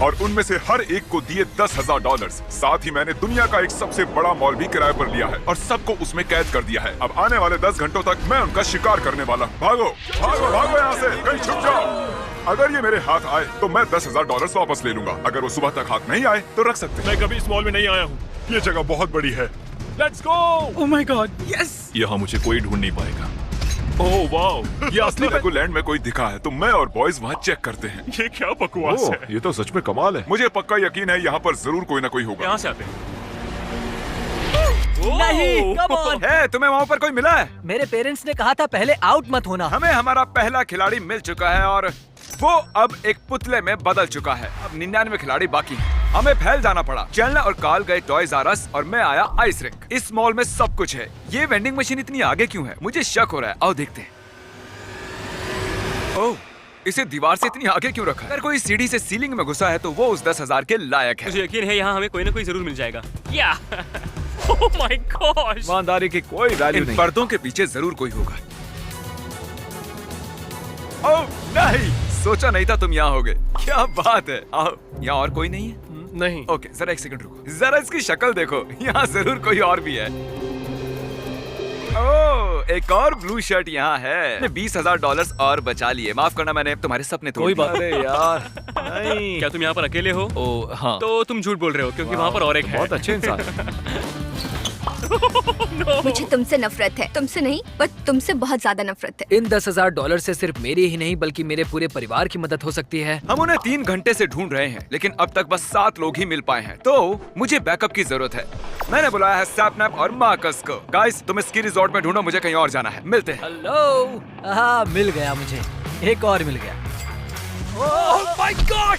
और उनमें से हर एक को दिए $10,000। साथ ही मैंने दुनिया का एक सबसे बड़ा मॉल भी किराए पर लिया है और सबको उसमें कैद कर दिया है। अब आने वाले 10 घंटों तक मैं उनका शिकार करने वाला हूँ। भागो भागो भागो यहाँ से, कहीं छुप जाओ। अगर ये मेरे हाथ आए तो मैं $10,000 वापस ले लूंगा। अगर वो सुबह तक हाथ नहीं आए तो रख सकते हैं। मैं कभी इस मॉल में नहीं आया हूँ। ये जगह बहुत बड़ी है। Let's go. Oh my God, yes. यहाँ मुझे कोई ढूंढ नहीं पाएगा। ओह वाह, ये असली लेगोलैंड में कोई दिखा है तो मैं और बॉयज वहाँ चेक करते हैं। ये क्या बकवास है। ये तो सच में कमाल है। मुझे पक्का यकीन है यहाँ पर जरूर कोई ना कोई होगा। यहाँ से आते हैं। नहीं, come on। है, तुम्हें वहाँ पर कोई मिला है? मेरे पेरेंट्स ने कहा था पहले आउट मत होना। हमें हमारा पहला खिलाड़ी मिल चुका है और वो अब एक पुतले में बदल चुका है। अब 99 खिलाड़ी बाकी हैं। हमें फैल जाना पड़ा। चैंडलर और कार्ल गए टॉयज आर अस और मैं आया आइस रिंक। इस मॉल में सब कुछ है। ये वेंडिंग मशीन इतनी आगे क्यों है? मुझे शक हो रहा है। आओ देखते हैं। ओह, इसे दीवार से इतनी आगे क्यों रखा है? अगर कोई सीढ़ी से सीलिंग में घुसा है तो वो उस 10,000 के लायक है। मुझे यकीन है यहाँ हमें कोई ना कोई जरूर मिल जाएगा। या ओह माय गॉश, ईमानदारी की कोई वैल्यू नहीं। पर्दों के पीछे जरूर कोई होगा। ओह नहीं, सोचा नहीं था तुम यहाँ होगे। क्या बात है। आओ, यहाँ और कोई नहीं है? नहीं। ओके, जरा एक सेकंड रुको। जरा इसकी शक्ल देखो। यहाँ जरूर कोई और भी है। ओह, एक और ब्लू शर्ट यहाँ है। मैं $20,000 और बचा लिए। माफ करना, मैंने तुम्हारे सपने तोड़ कोई दिए। बात नहीं यार। नहीं। क्या तुम यहाँ पर अकेले हो? ओह हाँ। तो तुम झूठ बोल रहे हो क्योंकि वहाँ पर और एक है। बहुत अच्छे इंसान है। मुझे तुमसे नफरत है। तुमसे नहीं, पर तुमसे बहुत ज्यादा नफरत है। इन $10,000 से सिर्फ मेरी ही नहीं बल्कि मेरे पूरे परिवार की मदद हो सकती है। हम उन्हें 3 घंटे से ढूंढ रहे हैं, लेकिन अब तक बस 7 लोग ही मिल पाए हैं। तो मुझे बैकअप की जरूरत है। मैंने बुलाया है सैपनैप और मार्कस को। गाइस, तुम स्की रिजॉर्ट में ढूंढो, मुझे कहीं और जाना है। मिलते हैं। हेलो। हाँ, मिल गया मुझे। एक और मिल गया। ओह माय गॉड,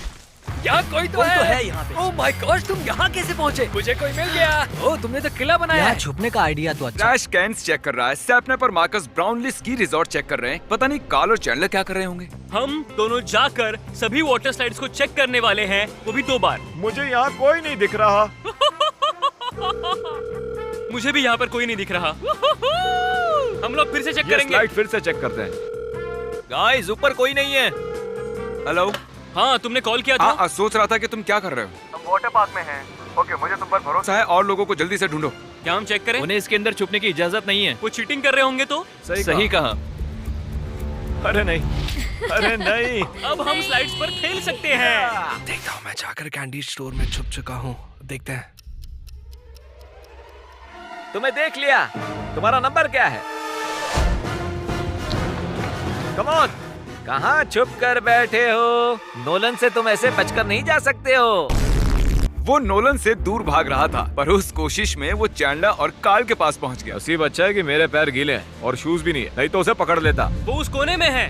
यहाँ कोई तो है यहाँ पे। ओह माय गॉड, तुम यहाँ कैसे पहुँचे? मुझे कोई मिल गया। ओह, तुमने तो किला बनाया है। छुपने का आइडिया तो अच्छा। ट्रैश कैंस चेक कर रहा है। सैपनैप और Marcus Brownlee ski resort check कर रहे हैं। पता नहीं कार्ल और चैंडलर क्या कर रहे होंगे। हम दोनों जाकर सभी वाटर स्लाइड्स को चेक करने वाले हैं, वो भी 2 बार। मुझे यहाँ कोई नहीं दिख रहा। मुझे भी यहाँ पर कोई नहीं दिख रहा। हम लोग फिर से चेक ये करेंगे। स्लाइड फिर से चेक करते हैं। गाइस, ऊपर कोई नहीं है। हेलो। हाँ, तुमने कॉल किया था। हाँ, सोच रहा था कि तुम क्या कर रहे हो। हम वाटर पार्क में हैं। ओके, मुझे तुम पर भरोसा है और लोगों को जल्दी से ढूंढो। क्या हम चेक करें? उन्हें इसके अंदर छुपने की इजाजत नहीं है। वो चीटिंग कर रहे होंगे तो? सही कहा। अरे नहीं, अरे नहीं। अब हम स्लाइड्स पर खेल सकते हैं। देखता हूँ, मैं जाकर कैंडी स्टोर में छुप चुका हूँ। देखते हैं। तुम्हें देख लिया। तुम्हारा नंबर क्या है? Come on. कहाँ छुप कर बैठे हो? नोलन से तुम ऐसे बचकर नहीं जा सकते हो। वो नोलन से दूर भाग रहा था, पर उस कोशिश में वो चैंडलर और कार्ल के पास पहुंच गया। नसीब अच्छा है कि मेरे पैर गीले हैं और शूज भी नहीं है, नहीं तो उसे पकड़ लेता। वो उस कोने में है।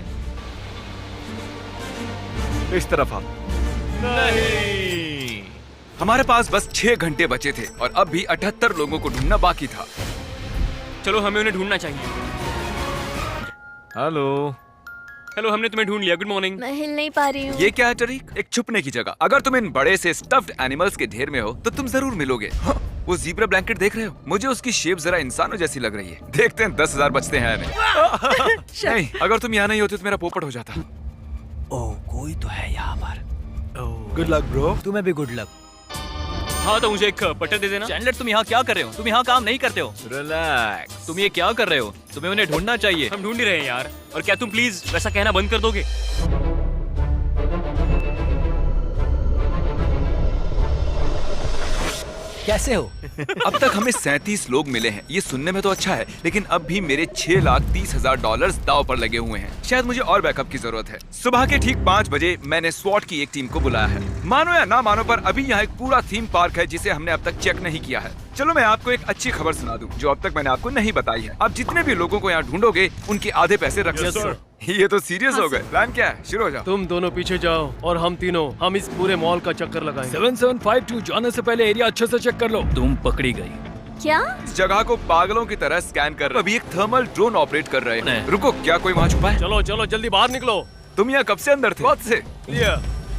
इस तरफ आप। नहीं। हमारे पास बस 6 घंटे बचे थे और अब भी 78 लोगों को ढूंढना बाकी था। चलो, हमें उन्हें ढूंढना चाहिए। हेलो। हेलो, हमने तुम्हें ढूंढ लिया। Good morning. मैं हिल नहीं पा रही हूँ। ये क्या है टरीक? एक छुपने की जगह। अगर तुम इन बड़े से स्टफ्ड एनिमल्स के ढेर में हो तो तुम जरूर मिलोगे। वो ज़ीब्रा ब्लैंकेट देख रहे हो? मुझे उसकी शेप जरा इंसानों जैसी लग रही है। देखते हैं 10,000 बचते हैं नहीं। नहीं, अगर तुम यहाँ नहीं होते तो मेरा पोपट हो जाता। ओह, कोई तो है यहाँ पर। Good luck bro. तुम्हें भी गुड लक। हाँ, तो मुझे एक पट्टा दे देना। चैंडलर, तुम यहाँ क्या कर रहे हो? तुम यहाँ काम नहीं करते हो। रिलैक्स। तुम ये क्या कर रहे हो? तुम्हें उन्हें ढूंढना चाहिए। हम ढूंढ ही रहे हैं यार। और क्या तुम प्लीज वैसा कहना बंद कर दोगे? कैसे हो? अब तक हमें 37 लोग मिले हैं। ये सुनने में तो अच्छा है, लेकिन अब भी मेरे $6,30,000 दांव पर लगे हुए हैं। शायद मुझे और बैकअप की जरूरत है। सुबह के ठीक 5 बजे मैंने स्वॉट की एक टीम को बुलाया है। मानो या ना मानो, पर अभी यहाँ एक पूरा थीम पार्क है जिसे हमने अब तक चेक नहीं किया है। चलो मैं आपको एक अच्छी खबर सुना दूं, जो अब तक मैंने आपको नहीं बताई है। आप जितने भी लोगों को यहाँ ढूंढोगे, उनके आधे पैसे रख सकते हो। ये तो सीरियस हो गए। प्लान क्या है? शुरू हो जाओ। तुम दोनों पीछे जाओ और हम तीनों इस पूरे मॉल का चक्कर लगाएंगे। 7752 जाने से पहले एरिया अच्छे से चेक कर लो। तुम पकड़ी गई। क्या? इस जगह को पागलों की तरह स्कैन कर रहे। अभी एक थर्मल ड्रोन ऑपरेट कर रहे हैं। रुको, क्या कोई वहाँ छुपा है? चलो चलो, जल्दी बाहर निकलो। तुम यहाँ कब से अंदर थे? बहुत से।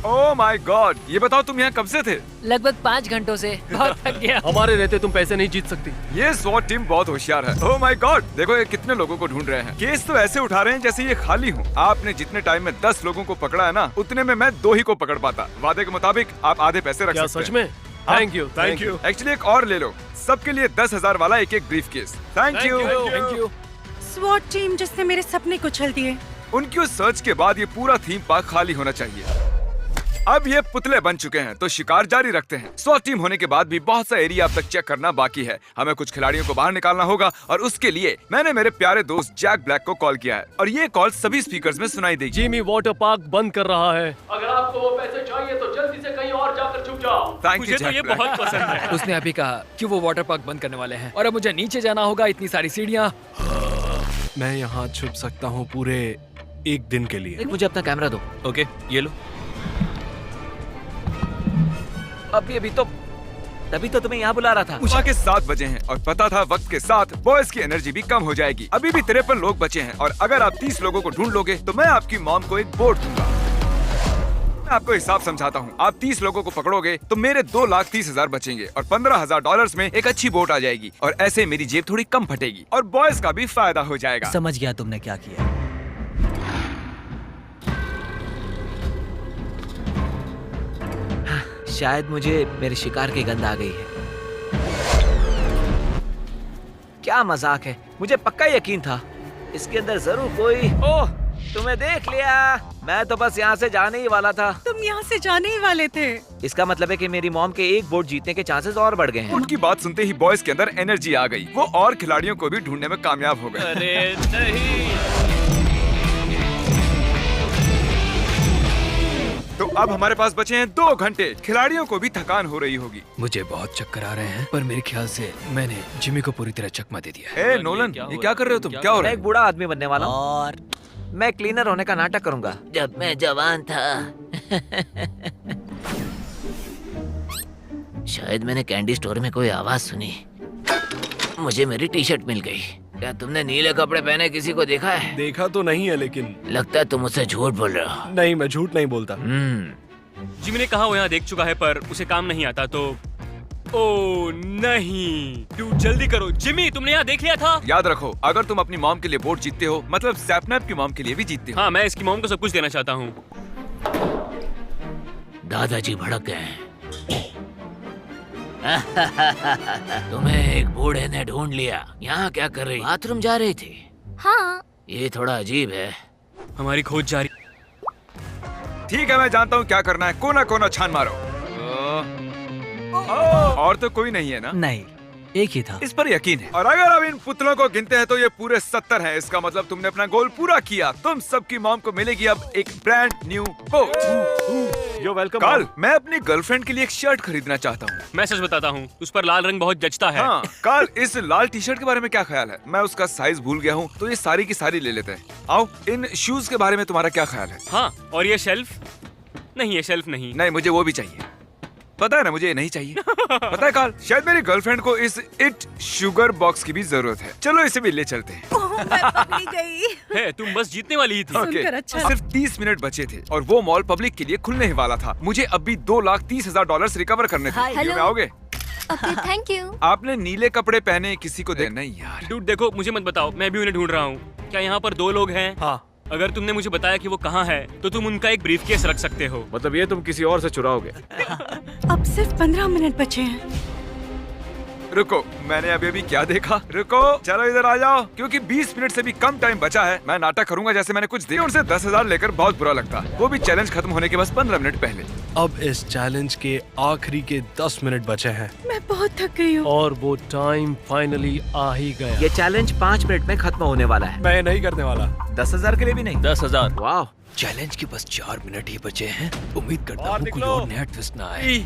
ओह माय गॉड, ये बताओ तुम यहाँ कब से थे? लगभग 5 घंटों से। बहुत थक गया। हमारे रहते तुम पैसे नहीं जीत सकती। ये SWAT टीम बहुत होशियार है। ओह माय गॉड, देखो ये कितने लोगों को ढूंढ रहे हैं। केस तो ऐसे उठा रहे हैं जैसे ये खाली हो। आपने जितने टाइम में 10 लोगों को पकड़ा है ना, उतने में मैं 2 ही को पकड़ पाता। वादे के मुताबिक आप आधे पैसे रख सकते हैं। सच में? Thank you, thank you. Actually एक और ले लो, सबके लिए 10,000 वाला एक briefcase. Thank you. Thank you. स्वॉट टीम जिसने मेरे सपने कुचल दिए। उनकी उस सर्च के बाद ये पूरा थीम पार्क खाली होना चाहिए। अब ये पुतले बन चुके हैं तो शिकार जारी रखते हैं। SWAT टीम होने के बाद भी बहुत सा एरिया अब तक चेक करना बाकी है। हमें कुछ खिलाड़ियों को बाहर निकालना होगा और उसके लिए मैंने मेरे प्यारे दोस्त जैक ब्लैक को कॉल किया है और ये कॉल सभी स्पीकर्स में सुनाई देगी। जिमी वाटर पार्क बंद कर रहा है। अगर आपको वो पैसे चाहिए तो जल्दी से कहीं और जाकर छुप जाओ। थैंक मुझे यू तो ये बहुत पसंद है। उसने अभी कहा कि वो वाटर पार्क बंद करने वाले हैं और अब मुझे नीचे जाना होगा। इतनी सारी सीढ़ियाँ। मैं यहाँ छुप सकता हूँ पूरे 1 दिन के लिए। मुझे अपना कैमरा दो। ओके, ये लो। अभी तभी तो तुम्हें यहाँ बुला रहा था। उषा के 7 बजे हैं और पता था वक्त के साथ बॉयज की एनर्जी भी कम हो जाएगी। अभी भी 53 लोग बचे हैं और अगर आप 30 लोगों को ढूंढ लोगे तो मैं आपकी मॉम को एक बोट दूंगा। मैं आपको हिसाब समझाता हूँ। आप 30 लोगों को पकड़ोगे तो मेरे 2,30,000 बचेंगे और $15,000 में एक अच्छी बोट आ जाएगी और ऐसे मेरी जेब थोड़ी कम फटेगी और बॉयज का भी फायदा हो जाएगा। समझ गया तुमने क्या किया। शायद मुझे मेरे शिकार की गंध आ गई है। क्या मजाक है, मुझे पक्का यकीन था इसके अंदर जरूर कोई। ओह, तुम्हें देख लिया। मैं तो बस यहाँ से जाने ही वाला था। तुम यहाँ से जाने ही वाले थे। इसका मतलब है कि मेरी मॉम के एक बोट जीतने के चांसेस और बढ़ गए हैं। उनकी बात सुनते ही बॉयज के अंदर एनर्जी आ गई। वो और खिलाड़ियों को भी ढूंढने में कामयाब हो गए। अरे नहीं। तो अब हमारे पास बचे हैं 2 घंटे। खिलाड़ियों को भी थकान हो रही होगी। मुझे बहुत चक्कर आ रहे हैं पर मेरे ख्याल से मैंने जिमी को पूरी तरह चकमा दे दिया है। ए नोलन, ये क्या कर रहे हो तुम? क्या हो रहा मैं है? एक बूढ़ा आदमी बनने वाला हूँ और मैं क्लीनर होने का नाटक करूंगा। जब मैं जवान था शायद मैंने कैंडी स्टोर में कोई आवाज सुनी। मुझे मेरी टी-शर्ट मिल गई। क्या तुमने नीले कपड़े पहने किसी को देखा है? देखा तो नहीं है लेकिन। लगता है तुम मुझसे झूठ बोल रहे हो। नहीं, मैं झूठ नहीं बोलता। जिमी ने कहा वो यहाँ देख चुका है पर उसे काम नहीं आता तो। ओ नहीं, तू जल्दी करो। जिमी, तुमने यहाँ देख लिया था? याद रखो, अगर तुम अपनी मॉम के लिए बोट जीतते हो मतलब सैपनैप की मॉम के लिए भी जीतते हो। हाँ, मैं इसकी मॉम को सब कुछ देना चाहता हूँ। दादाजी भड़क गए हैं। तुम्हें एक बूढ़े ने ढूंढ लिया। यहाँ क्या कर रही? बाथरूम जा रही थी। हाँ। ये थोड़ा अजीब है। हमारी खोज जारी। ठीक है, मैं जानता हूँ क्या करना है। कोना कोना छान मारो। और तो कोई नहीं है ना? नहीं, एक ही था। इस पर यकीन है। और अगर अब इन पुतलों को गिनते हैं तो ये पूरे 70 हैं। इसका मतलब तुमने अपना गोल पूरा किया। तुम सबकी मॉम को मिलेगी अब एक brand new boat. You're welcome, कल मैं अपनी गर्लफ्रेंड के लिए एक शर्ट खरीदना चाहता हूँ। मैं सच बताता हूँ, उस पर लाल रंग बहुत जचता है। हाँ, कल इस लाल टी-शर्ट के बारे में क्या ख्याल है? मैं उसका साइज भूल गया हूँ तो ये सारी की सारी ले लेते हैं। आओ, इन शूज के बारे में तुम्हारा क्या ख्याल है? हाँ, और ये शेल्फ? नहीं, ये शेल्फ नहीं। नहीं, मुझे वो भी चाहिए। पता है ना, मुझे ये नहीं चाहिए। पता है कार्ल, शायद मेरी गर्लफ्रेंड को इस इट शुगर बॉक्स की भी जरूरत है। चलो इसे भी ले चलते हैं। मैं पकड़ी गई। है, तुम बस जीतने वाली ही थी। सुनकर अच्छा। सिर्फ 30 मिनट बचे थे और वो मॉल पब्लिक के लिए खुलने ही वाला था। मुझे अभी $2,30,000 रिकवर करने थे। हेलो। वीडियो में आओगे? Okay, thank you. आपने नीले कपड़े पहने किसी को दे? नहीं यार। डूड देखो, मुझे मत बताओ, मैं भी उन्हें ढूंढ रहा हूँ। क्या यहाँ पर 2 लोग हैं? हाँ। अगर तुमने मुझे बताया कि वो कहाँ है तो तुम उनका एक ब्रीफकेस रख सकते हो। मतलब ये तुम किसी और से चुराओगे? अब सिर्फ 15 मिनट बचे हैं। रुको, मैंने अभी क्या देखा? रुको, चलो इधर आ जाओ, क्योंकि 20 मिनट से भी कम टाइम बचा है। मैं नाटक करूंगा जैसे मैंने कुछ दिया। उनसे 10,000 लेकर बहुत बुरा लगता, वो भी चैलेंज खत्म होने के बस 15 मिनट पहले। अब इस चैलेंज के आखिरी के 10 मिनट बचे हैं मैं बहुत थक गई हूँ। और वो टाइम फाइनली आ ही गया। ये चैलेंज 5 मिनट में खत्म होने वाला है। मैं नहीं करने वाला। 10,000 के लिए भी नहीं। 10,000। वाह, चैलेंज के बस 4 मिनट ही बचे हैं। उम्मीद करता हूँ कोई और नया ट्विस्ट ना आए। 3,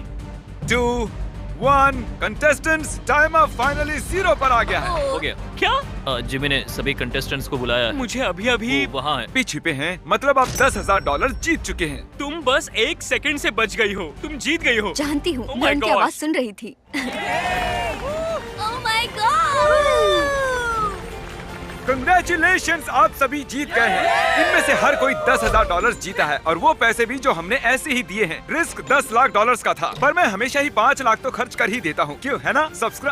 2, 1 कंटेस्टेंट्स, टाइमर फाइनली 0 पर आ गया है। हो गया। क्या? जिमी ने सभी कंटेस्टेंट्स को बुलाया है। मुझे अभी अभी वहाँ है। पीछे पे हैं, मतलब आप $10,000 जीत चुके हैं। तुम बस 1 सेकंड से बच गई हो। तुम जीत गई हो। जानती हूँ, Oh my मैं उनकी God. आवाज सुन रही थी। Oh my God! कंग्रेचुलेशंस, आप सभी जीत गए हैं। इनमें से हर कोई $10,000 जीता है और वो पैसे भी जो हमने ऐसे ही दिए हैं। रिस्क $10 लाख का था, पर मैं हमेशा ही $5 लाख तो खर्च कर ही देता हूँ, क्यों है ना? सब्सक्राइब